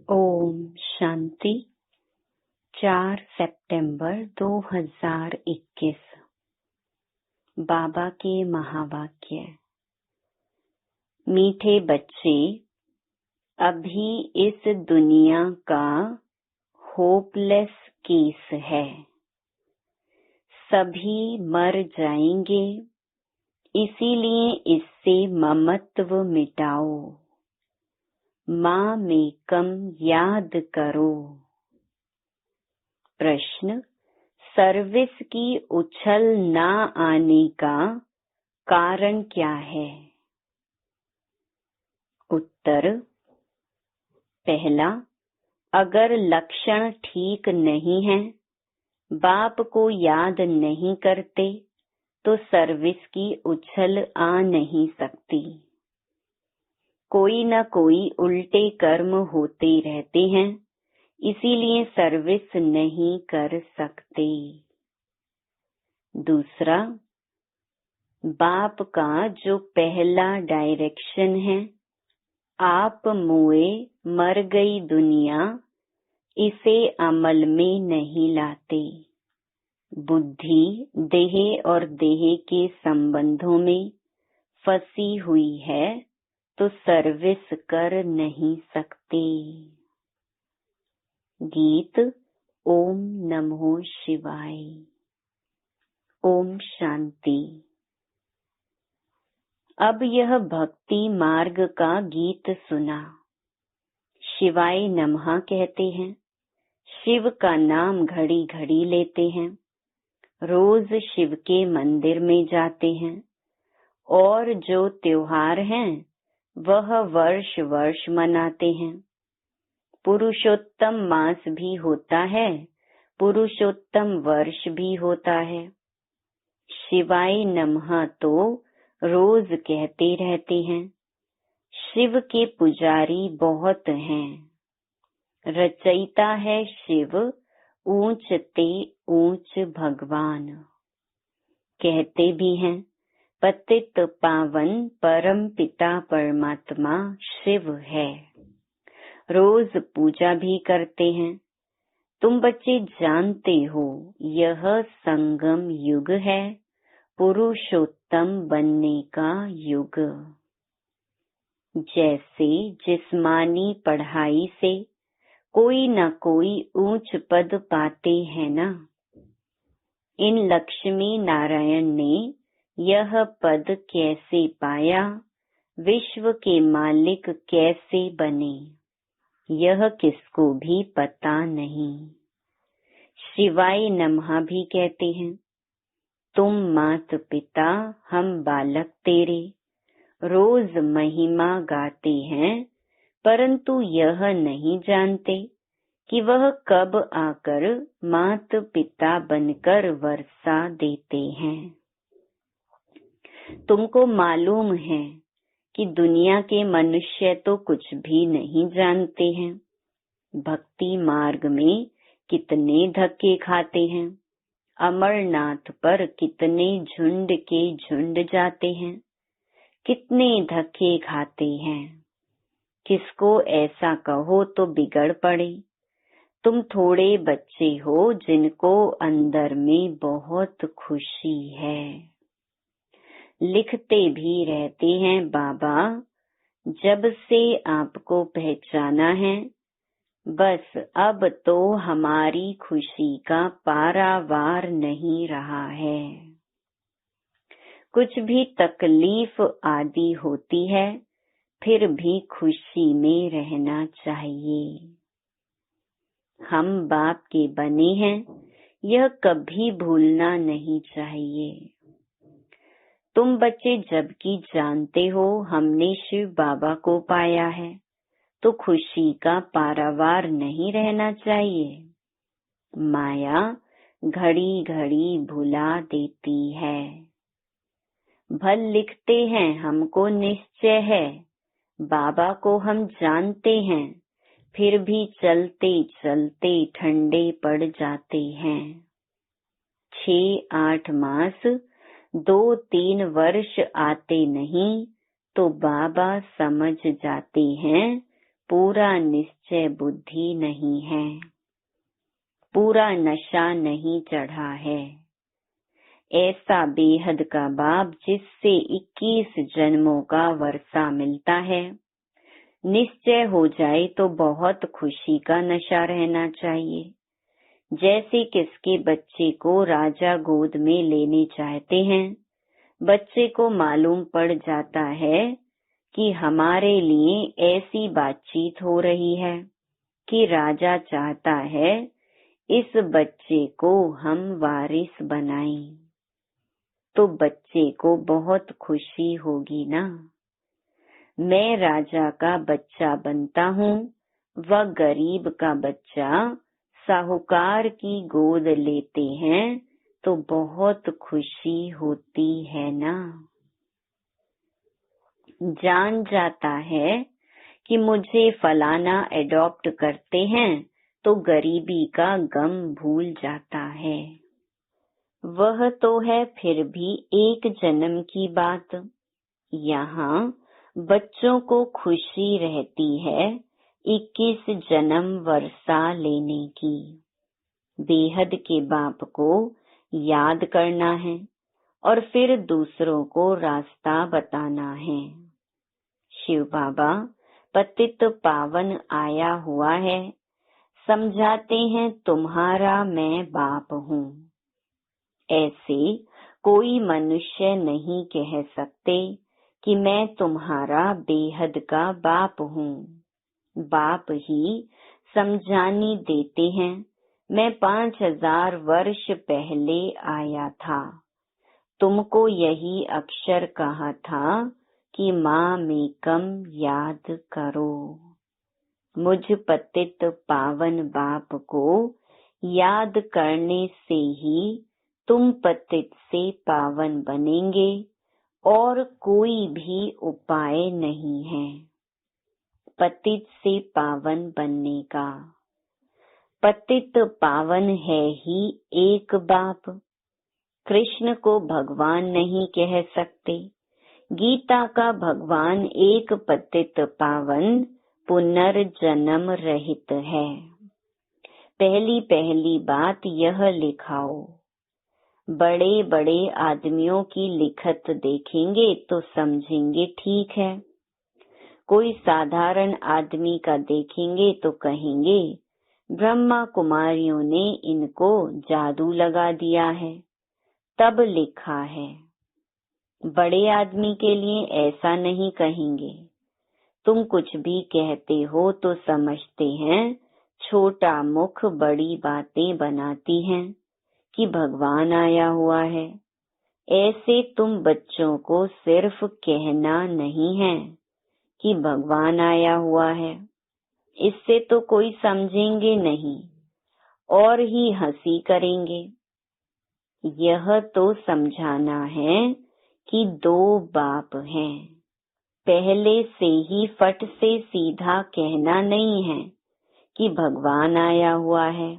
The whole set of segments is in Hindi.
ओम शांति। 4 सितंबर 2021। बाबा के महावाक्य। मीठे बच्चे, अभी इस दुनिया का होपलेस केस है। सभी मर जाएंगे, इसीलिए इससे ममत्व मिटाओ। माँ में कम याद करो। प्रश्न: सर्विस की उछल ना आने का कारण क्या है? उत्तर: पहला, अगर लक्षण ठीक नहीं है, बाप को याद नहीं करते, तो सर्विस की उछल आ नहीं सकती। कोई न कोई उल्टे कर्म होते रहते हैं, इसीलिए सर्विस नहीं कर सकते। दूसरा, बाप का जो पहला डायरेक्शन है, आप मुए मर गई दुनिया, इसे अमल में नहीं लाते। बुद्धि देह और देह के संबंधों में फंसी हुई है, तो सर्विस कर नहीं सकते। गीत। ओम नमो शिवाय। ओम शांति। अब यह भक्ति मार्ग का गीत सुना। शिवाय नमः कहते हैं, शिव का नाम घड़ी घड़ी लेते हैं, रोज शिव के मंदिर में जाते हैं, और जो त्योहार हैं वह वर्ष वर्ष मनाते हैं। पुरुषोत्तम मास भी होता है, पुरुषोत्तम वर्ष भी होता है। शिवाय नमः तो रोज कहते रहते हैं। शिव के पुजारी बहुत हैं। रचयिता है शिव, ऊंच ते ऊंच भगवान। कहते भी हैं, पतित पावन परम पिता परमात्मा शिव है। रोज पूजा भी करते हैं। तुम बच्चे जानते हो, यह संगम युग है, पुरुषोत्तम बनने का युग। जैसे जिस्मानी पढ़ाई से कोई न कोई ऊंच पद पाते हैं ना, इन लक्ष्मी नारायण ने यह पद कैसे पाया, विश्व के मालिक कैसे बने, यह किसको भी पता नहीं। शिवाय नमः भी कहते हैं, तुम मात पिता हम बालक तेरे, रोज महिमा गाते हैं, परंतु यह नहीं जानते कि वह कब आकर मात पिता बनकर वर्षा देते हैं। तुमको मालूम है कि दुनिया के मनुष्य तो कुछ भी नहीं जानते हैं। भक्ति मार्ग में कितने धक्के खाते हैं, अमरनाथ पर कितने झुंड के झुंड जाते हैं, कितने धक्के खाते हैं। किसको ऐसा कहो तो बिगड़ पड़े। तुम थोड़े बच्चे हो जिनको अंदर में बहुत खुशी है। लिखते भी रहते हैं, बाबा जब से आपको पहचाना है, बस अब तो हमारी खुशी का पारावार नहीं रहा है। कुछ भी तकलीफ आदि होती है, फिर भी खुशी में रहना चाहिए। हम बाप के बने हैं, यह कभी भूलना नहीं चाहिए। तुम बच्चे जबकि जानते हो हमने शिव बाबा को पाया है, तो खुशी का पारावार नहीं रहना चाहिए। माया घड़ी घड़ी भुला देती है। भल लिखते हैं, हमको निश्चय है, बाबा को हम जानते हैं, फिर भी चलते चलते ठंडे पड़ जाते हैं। 6-8 मास 2-3 वर्ष आते नहीं तो बाबा समझ जाते हैं पूरा निश्चय बुद्धि नहीं है, पूरा नशा नहीं चढ़ा है। ऐसा बेहद का बाप जिससे 21 जन्मों का वर्षा मिलता है, निश्चय हो जाए तो बहुत खुशी का नशा रहना चाहिए। जैसे किसके बच्चे को राजा गोद में लेने चाहते हैं, बच्चे को मालूम पड़ जाता है कि हमारे लिए ऐसी बातचीत हो रही है कि राजा चाहता है इस बच्चे को हम वारिस बनाएं, तो बच्चे को बहुत खुशी होगी ना। मैं राजा का बच्चा बनता हूँ, वह गरीब का बच्चा साहूकार की गोद लेते हैं तो बहुत खुशी होती है ना। जान जाता है कि मुझे फलाना एडॉप्ट करते हैं तो गरीबी का गम भूल जाता है। वह तो है फिर भी एक जन्म की बात। यहाँ बच्चों को खुशी रहती है 21 जन्म वर्षा लेने की। बेहद के बाप को याद करना है और फिर दूसरों को रास्ता बताना है। शिव बाबा पतित पावन आया हुआ है, समझाते हैं तुम्हारा मैं बाप हूँ। ऐसे कोई मनुष्य नहीं कह सकते कि मैं तुम्हारा बेहद का बाप हूँ। बाप ही समझानी देते हैं, मैं 5000 वर्ष पहले आया था, तुमको यही अक्षर कहा था कि माँ में कम याद करो। मुझ पतित पावन बाप को याद करने से ही तुम पतित से पावन बनेंगे और कोई भी उपाय नहीं है पतित से पावन बनने का। पतित पावन है ही एक बाप। कृष्ण को भगवान नहीं कह सकते। गीता का भगवान एक पतित पावन पुनर्जन्म रहित है। पहली पहली बात यह लिखाओ। बड़े बड़े आदमियों की लिखत देखेंगे तो समझेंगे ठीक है, कोई साधारण आदमी का देखेंगे तो कहेंगे ब्रह्मा कुमारियों ने इनको जादू लगा दिया है, तब लिखा है। बड़े आदमी के लिए ऐसा नहीं कहेंगे। तुम कुछ भी कहते हो तो समझते हैं छोटा मुख बड़ी बातें बनाती हैं कि भगवान आया हुआ है। ऐसे तुम बच्चों को सिर्फ कहना नहीं है कि भगवान आया हुआ है, इससे तो कोई समझेंगे नहीं और ही हंसी करेंगे। यह तो समझाना है कि 2 बाप हैं। पहले से ही फट से सीधा कहना नहीं है कि भगवान आया हुआ है,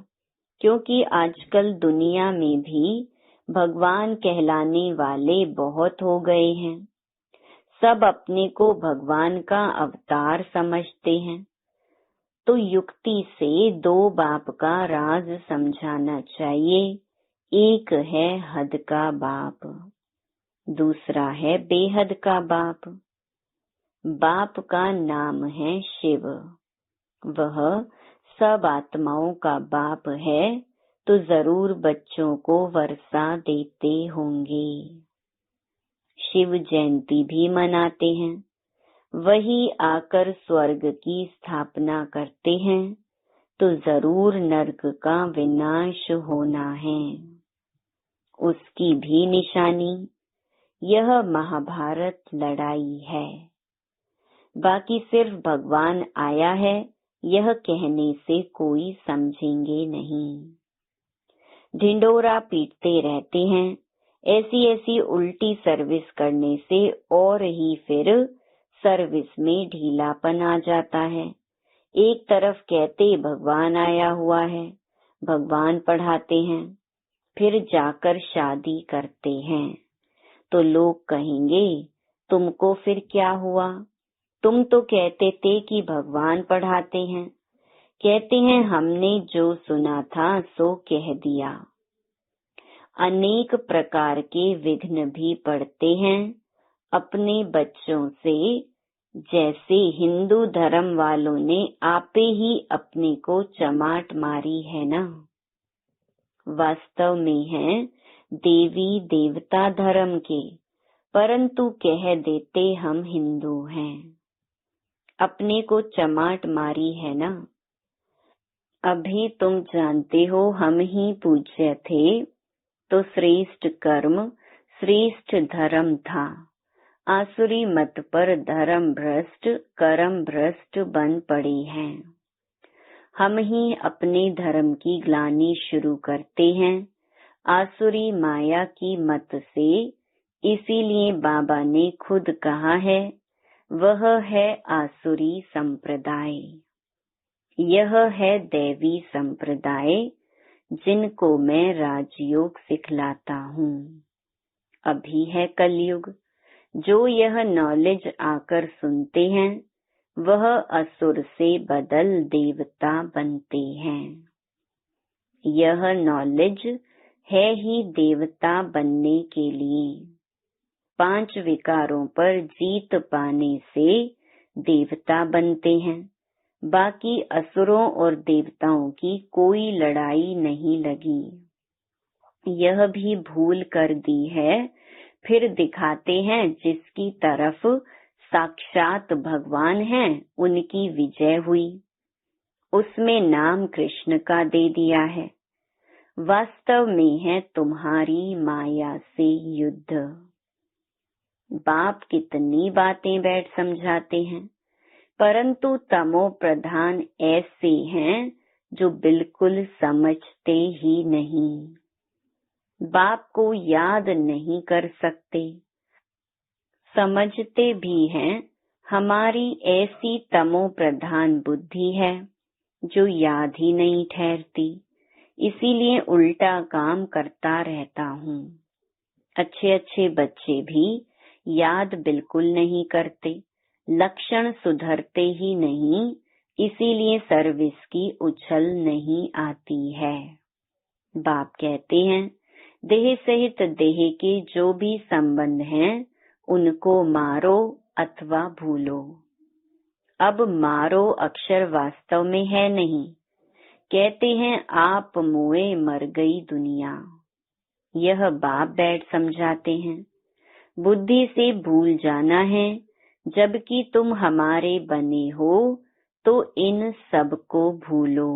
क्योंकि आजकल दुनिया में भी भगवान कहलाने वाले बहुत हो गए हैं। सब अपने को भगवान का अवतार समझते हैं। तो युक्ति से 2 बाप का राज समझाना चाहिए। एक है हद का बाप, दूसरा है बेहद का बाप। बाप का नाम है शिव। वह सब आत्माओं का बाप है, तो जरूर बच्चों को वर्षा देते होंगे। शिव जयंती भी मनाते हैं। वही आकर स्वर्ग की स्थापना करते हैं, तो जरूर नरक का विनाश होना है। उसकी भी निशानी यह महाभारत लड़ाई है। बाकी सिर्फ भगवान आया है यह कहने से कोई समझेंगे नहीं। ढिंडोरा पीटते रहते हैं। ऐसी ऐसी उल्टी सर्विस करने से और ही फिर सर्विस में ढीलापन आ जाता है। एक तरफ कहते भगवान आया हुआ है, भगवान पढ़ाते हैं, फिर जाकर शादी करते हैं, तो लोग कहेंगे तुमको फिर क्या हुआ, तुम तो कहते थे कि भगवान पढ़ाते हैं, कहते हैं हमने जो सुना था सो कह दिया। अनेक प्रकार के विघ्न भी पड़ते हैं अपने बच्चों से, जैसे हिंदू धर्म वालों ने आपे ही अपने को चमाट मारी है ना। वास्तव में है देवी देवता धर्म के, परंतु कह देते हम हिंदू हैं। अपने को चमाट मारी है ना। अभी तुम जानते हो हम ही पूज्य थे, तो श्रेष्ठ कर्म श्रेष्ठ धर्म था। आसुरी मत पर धर्म भ्रष्ट कर्म भ्रष्ट बन पड़े हैं। हम ही अपने धर्म की ग्लानि शुरू करते हैं आसुरी माया की मत से। इसीलिए बाबा ने खुद कहा है, वह है आसुरी संप्रदाय, यह है दैवी संप्रदाय, जिनको मैं राजयोग सिखलाता हूँ। अभी है कलयुग, जो यह नॉलेज आकर सुनते हैं वह असुर से बदल देवता बनते हैं। यह नॉलेज है ही देवता बनने के लिए। 5 विकारों पर जीत पाने से देवता बनते हैं। बाकी असुरों और देवताओं की कोई लड़ाई नहीं लगी। यह भी भूल कर दी है, फिर दिखाते हैं जिसकी तरफ साक्षात भगवान हैं उनकी विजय हुई, उसमें नाम कृष्ण का दे दिया है। वास्तव में है तुम्हारी माया से युद्ध। बाप कितनी बातें बैठ समझाते हैं, परंतु तमो प्रधान ऐसे हैं जो बिल्कुल समझते ही नहीं, बाप को याद नहीं कर सकते। समझते भी हैं, हमारी ऐसी तमो प्रधान बुद्धि है जो याद ही नहीं ठहरती, इसीलिए उल्टा काम करता रहता हूँ। अच्छे अच्छे बच्चे भी याद बिल्कुल नहीं करते, लक्षण सुधरते ही नहीं, इसीलिए सर्विस की उछल नहीं आती है। बाप कहते हैं, देह सहित देह के जो भी संबंध हैं उनको मारो अथवा भूलो। अब मारो अक्षर वास्तव में है नहीं, कहते हैं आप मोए मर गई दुनिया। यह बाप बैठ समझाते हैं, बुद्धि से भूल जाना है, जबकि तुम हमारे बने हो तो इन सब को भूलो।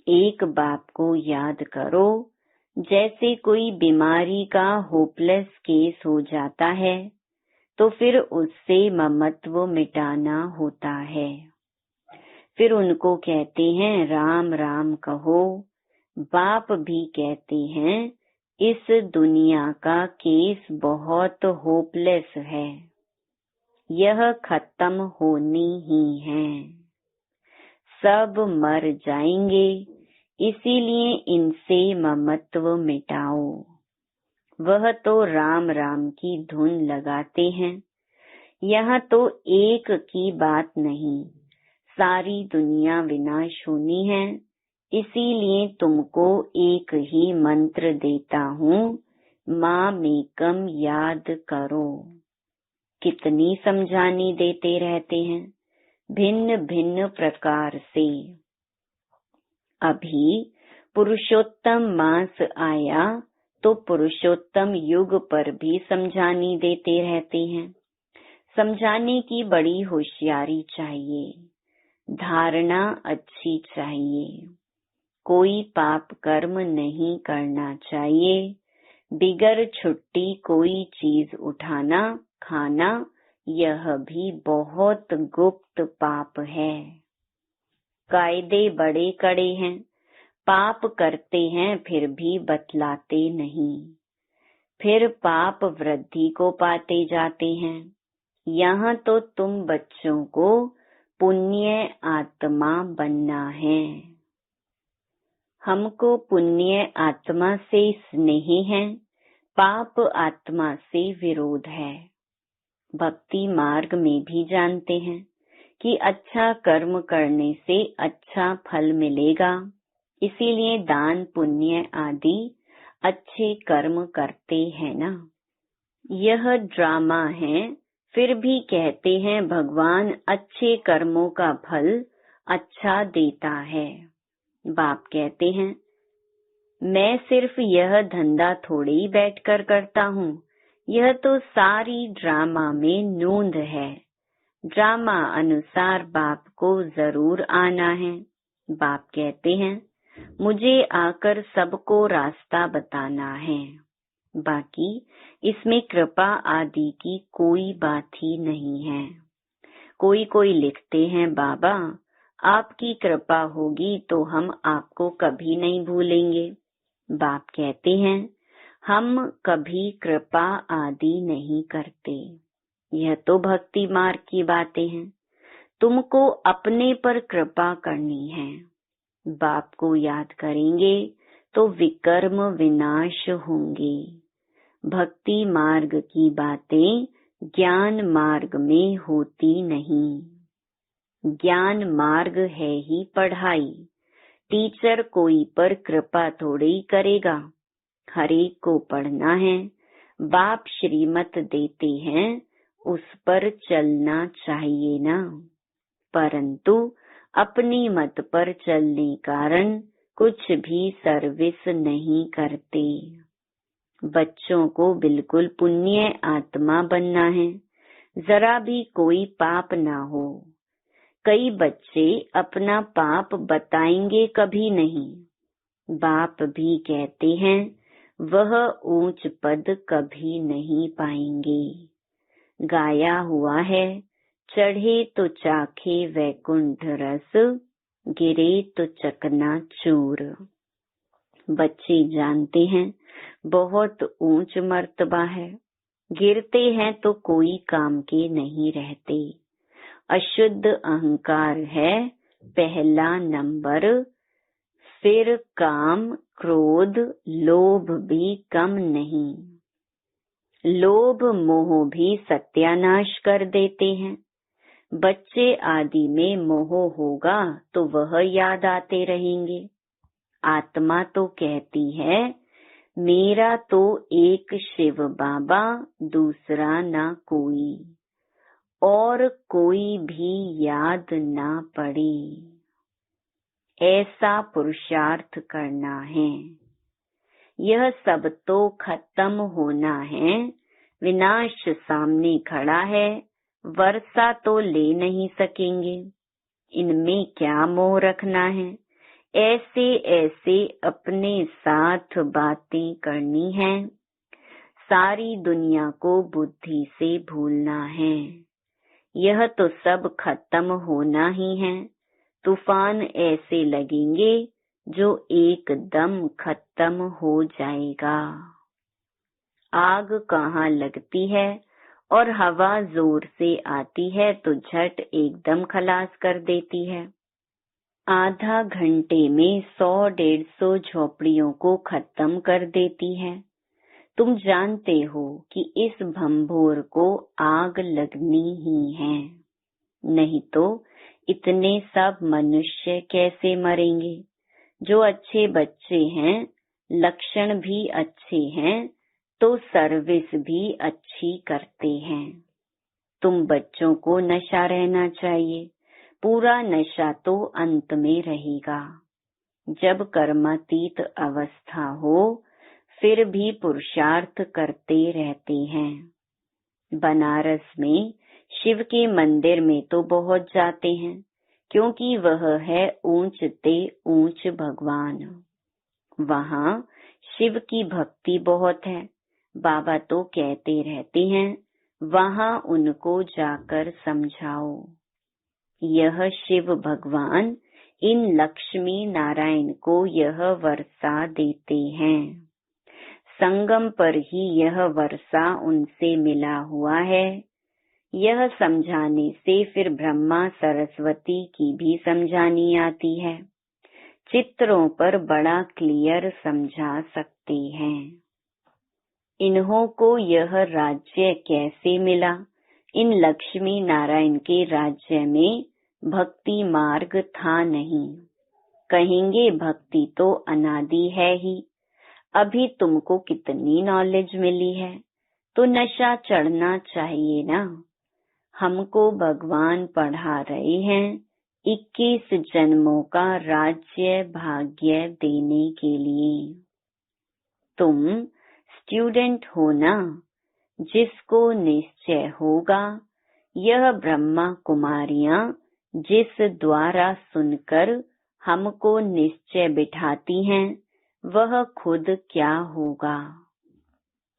एक बाप को याद करो, जैसे कोई बीमारी का होपलेस केस हो जाता है तो फिर उससे ममत्व मिटाना होता है। फिर उनको कहते हैं राम राम कहो। बाप भी कहते हैं इस दुनिया का केस बहुत होपलेस है, यह खत्म होनी ही है, सब मर जाएंगे, इसीलिए इनसे ममत्व मिटाओ। वह तो राम राम की धुन लगाते हैं। यहाँ तो एक की बात नहीं, सारी दुनिया विनाश होनी है, इसीलिए तुमको एक ही मंत्र देता हूँ, मामेकम याद करो। कितनी समझानी देते रहते हैं भिन्न भिन्न प्रकार से। अभी पुरुषोत्तम मास आया तो पुरुषोत्तम युग पर भी समझानी देते रहते हैं। समझाने की बड़ी होशियारी चाहिए, धारणा अच्छी चाहिए। कोई पाप कर्म नहीं करना चाहिए, बिगर छुट्टी कोई चीज उठाना खाना, यह भी बहुत गुप्त पाप है। कायदे बड़े कड़े हैं, पाप करते हैं फिर भी बतलाते नहीं, फिर पाप वृद्धि को पाते जाते हैं। यहाँ तो तुम बच्चों को पुण्य आत्मा बनना है। हमको पुण्य आत्मा से स्नेह है, पाप आत्मा से विरोध है। भक्ति मार्ग में भी जानते हैं कि अच्छा कर्म करने से अच्छा फल मिलेगा, इसीलिए दान पुण्य आदि अच्छे कर्म करते हैं ना। यह ड्रामा है, फिर भी कहते हैं भगवान अच्छे कर्मों का फल अच्छा देता है। बाप कहते हैं मैं सिर्फ यह धंधा थोड़ी ही बैठकर करता हूँ, यह तो सारी ड्रामा में नोंद है। ड्रामा अनुसार बाप को जरूर आना है। बाप कहते हैं मुझे आकर सबको रास्ता बताना है। बाकी इसमें कृपा आदि की कोई बात ही नहीं है। कोई लिखते हैं बाबा आपकी कृपा होगी तो हम आपको कभी नहीं भूलेंगे। बाप कहते हैं हम कभी कृपा आदि नहीं करते, यह तो भक्ति मार्ग की बातें हैं। तुमको अपने पर कृपा करनी है। बाप को याद करेंगे तो विकर्म विनाश होंगे। भक्ति मार्ग की बातें ज्ञान मार्ग में होती नहीं। ज्ञान मार्ग है ही पढ़ाई। टीचर कोई पर कृपा थोड़ी करेगा। हर एक को पढ़ना है। बाप श्रीमत देते हैं, उस पर चलना चाहिए ना। परंतु अपनी मत पर चलने कारण कुछ भी सर्विस नहीं करते। बच्चों को बिल्कुल पुण्य आत्मा बनना है, जरा भी कोई पाप ना हो। कई बच्चे अपना पाप बताएंगे कभी नहीं। बाप भी कहते हैं वह ऊंच पद कभी नहीं पाएंगे। गाया हुआ है चढ़े तो चाखे वैकुंठ रस, गिरे तो चकना चूर। बच्चे जानते हैं बहुत ऊंच मर्तबा है, गिरते हैं तो कोई काम के नहीं रहते। अशुद्ध अहंकार है पहला नंबर, फिर काम क्रोध लोभ भी कम नहीं। लोभ मोह भी सत्यानाश कर देते हैं। बच्चे आदि में मोह होगा तो वह याद आते रहेंगे। आत्मा तो कहती है मेरा तो एक शिव बाबा, दूसरा ना कोई, और कोई भी याद ना पड़े। ऐसा पुरुषार्थ करना है। यह सब तो खत्म होना है। विनाश सामने खड़ा है, वर्षा तो ले नहीं सकेंगे। इनमें क्या मोह रखना है। ऐसे ऐसे अपने साथ बातें करनी है। सारी दुनिया को बुद्धि से भूलना है। यह तो सब खत्म होना ही है। तूफान ऐसे लगेंगे जो एकदम खत्म हो जाएगा। आग कहाँ लगती है और हवा जोर से आती है तो झट एकदम खलास कर देती है। आधा घंटे में 100-150 झोपड़ियों को खत्म कर देती है। तुम जानते हो कि इस भंभोर को आग लगनी ही है, नहीं तो इतने सब मनुष्य कैसे मरेंगे। जो अच्छे बच्चे हैं, लक्षण भी अच्छे हैं, तो सर्विस भी अच्छी करते हैं। तुम बच्चों को नशा रहना चाहिए, पूरा नशा तो अंत में रहेगा। जब कर्मातीत अवस्था हो फिर भी पुरुषार्थ करते रहते हैं। बनारस में शिव के मंदिर में तो बहुत जाते हैं, क्योंकि वह है ऊंचते ऊंच भगवान। वहाँ शिव की भक्ति बहुत है। बाबा तो कहते रहते हैं वहाँ उनको जाकर समझाओ। यह शिव भगवान इन लक्ष्मी नारायण को यह वर्षा देते हैं। संगम पर ही यह वर्षा उनसे मिला हुआ है। यह समझाने से फिर ब्रह्मा सरस्वती की भी समझानी आती है। चित्रों पर बड़ा क्लियर समझा सकते हैं। इन्हों को यह राज्य कैसे मिला, इन लक्ष्मी नारायण के राज्य में भक्ति मार्ग था नहीं। कहेंगे भक्ति तो अनादि है ही। अभी तुमको कितनी नॉलेज मिली है, तो नशा चढ़ना चाहिए ना। हमको भगवान पढ़ा रहे हैं 21 जन्मों का राज्य भाग्य देने के लिए। तुम स्टूडेंट हो ना, जिसको निश्चय होगा यह ब्रह्मा कुमारियां जिस द्वारा सुनकर हमको निश्चय बिठाती हैं, वह खुद क्या होगा।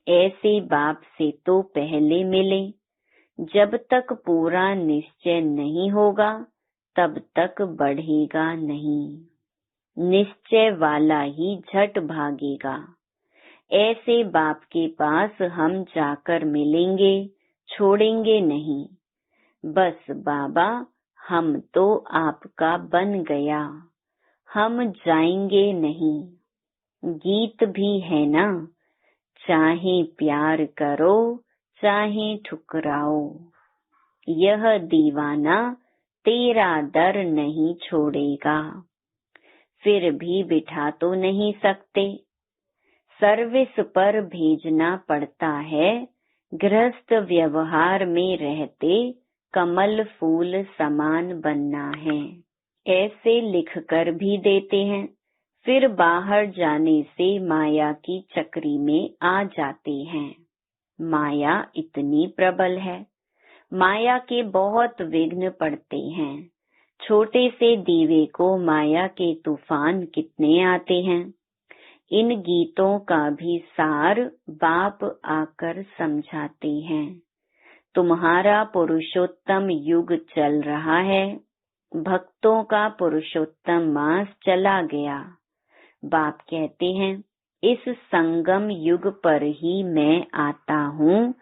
ऐसे बाप से तो पहले मिले। जब तक पूरा निश्चय नहीं होगा तब तक बढ़ेगा नहीं। निश्चय वाला ही झट भागेगा। ऐसे बाप के पास हम जाकर मिलेंगे, छोड़ेंगे नहीं। बस बाबा हम तो आपका बन गया, हम जाएंगे नहीं। गीत भी है ना, चाहे प्यार करो चाहे ठुकराओ, यह दीवाना तेरा दर नहीं छोड़ेगा। फिर भी बिठा तो नहीं सकते, सर्विस पर भेजना पड़ता है। गृहस्थ व्यवहार में रहते कमल फूल समान बनना है, ऐसे लिखकर भी देते हैं। फिर बाहर जाने से माया की चक्री में आ जाते हैं। माया इतनी प्रबल है, माया के बहुत विघ्न पड़ते हैं। छोटे से दीवे को माया के तूफान कितने आते हैं। इन गीतों का भी सार बाप आकर समझाते हैं। तुम्हारा पुरुषोत्तम युग चल रहा है, भक्तों का पुरुषोत्तम मास चला गया। बाप कहते हैं इस संगम युग पर ही मैं आता हूँ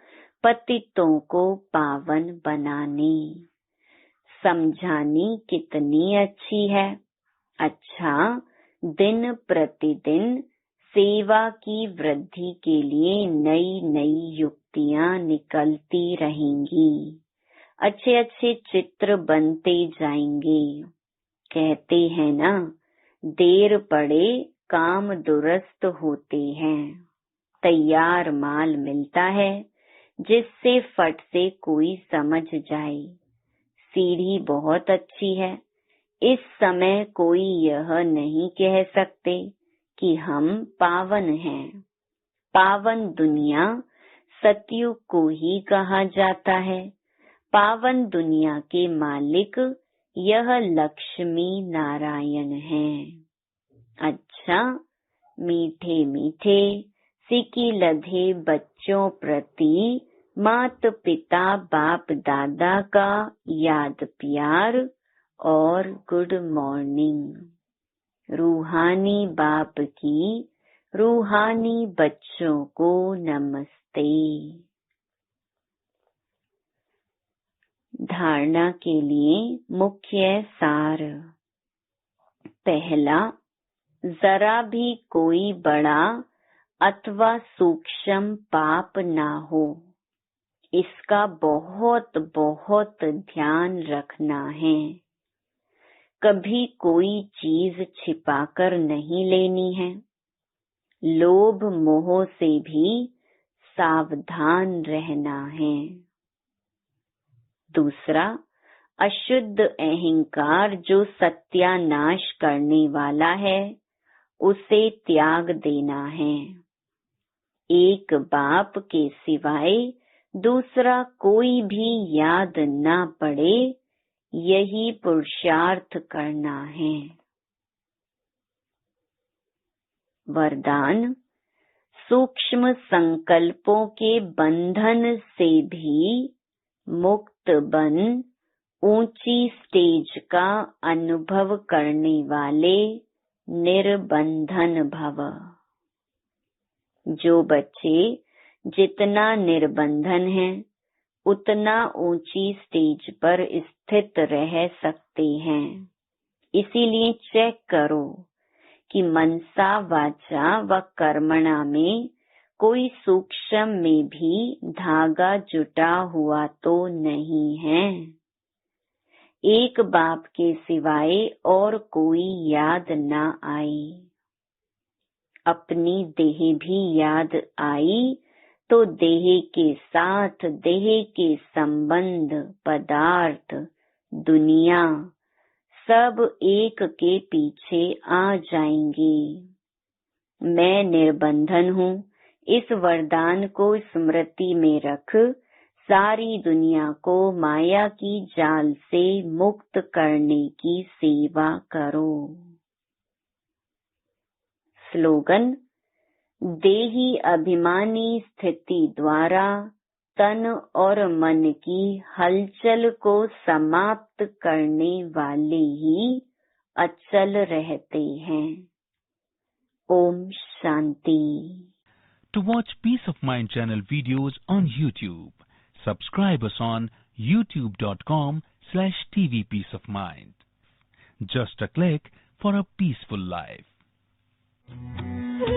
पतितों को पावन बनाने। समझानी कितनी अच्छी है। अच्छा, दिन प्रतिदिन सेवा की वृद्धि के लिए नई नई युक्तियाँ निकलती रहेंगी। अच्छे अच्छे चित्र बनते जाएंगे। कहते हैं ना, देर पड़े काम दुरुस्त होते हैं। तैयार माल मिलता है जिससे फट से कोई समझ जाए। सीढ़ी बहुत अच्छी है। इस समय कोई यह नहीं कह सकते कि हम पावन हैं। पावन दुनिया सतयुग को ही कहा जाता है। पावन दुनिया के मालिक यह लक्ष्मी नारायण हैं। अच्छा, मीठे मीठे सिकी लधे बच्चों प्रति मात पिता बाप दादा का याद प्यार और गुड मॉर्निंग। रूहानी बाप की रूहानी बच्चों को नमस्ते। धारणा के लिए मुख्य सार। पहला, जरा भी कोई बड़ा अथवा सूक्ष्म पाप ना हो, इसका बहुत बहुत ध्यान रखना है। कभी कोई चीज छिपाकर नहीं लेनी है। लोभ मोह से भी सावधान रहना है। दूसरा, अशुद्ध अहंकार जो सत्यानाश करने वाला है, उसे त्याग देना है। एक बाप के सिवाय दूसरा कोई भी याद ना पड़े, यही पुरुषार्थ करना है। वरदान, सूक्ष्म संकल्पों के बंधन से भी मुक्त बन ऊंची स्टेज का अनुभव करने वाले निर्बंधन भव। जो बच्चे जितना निर्बंधन है उतना ऊंची स्टेज पर स्थित रह सकते हैं। इसीलिए चेक करो कि मनसा वाचा व कर्मणा में कोई सूक्ष्म में भी धागा जुटा हुआ तो नहीं है। एक बाप के सिवाय और कोई याद न आई। अपनी देह भी याद आई तो देह के साथ देह के संबंध, पदार्थ, दुनिया सब एक के पीछे आ जाएंगे। मैं निर्बंधन हूँ, इस वरदान को स्मृति में रख सारी दुनिया को माया की जाल से मुक्त करने की सेवा करो। स्लोगन: देही अभिमानी स्थिति द्वारा तन और मन की हलचल को समाप्त करने वाले ही अचल रहते हैं। Om Shanti. To watch Peace of Mind channel videos on YouTube, subscribe us on youtube.com/tvpeaceofmind. Just a click for a peaceful life.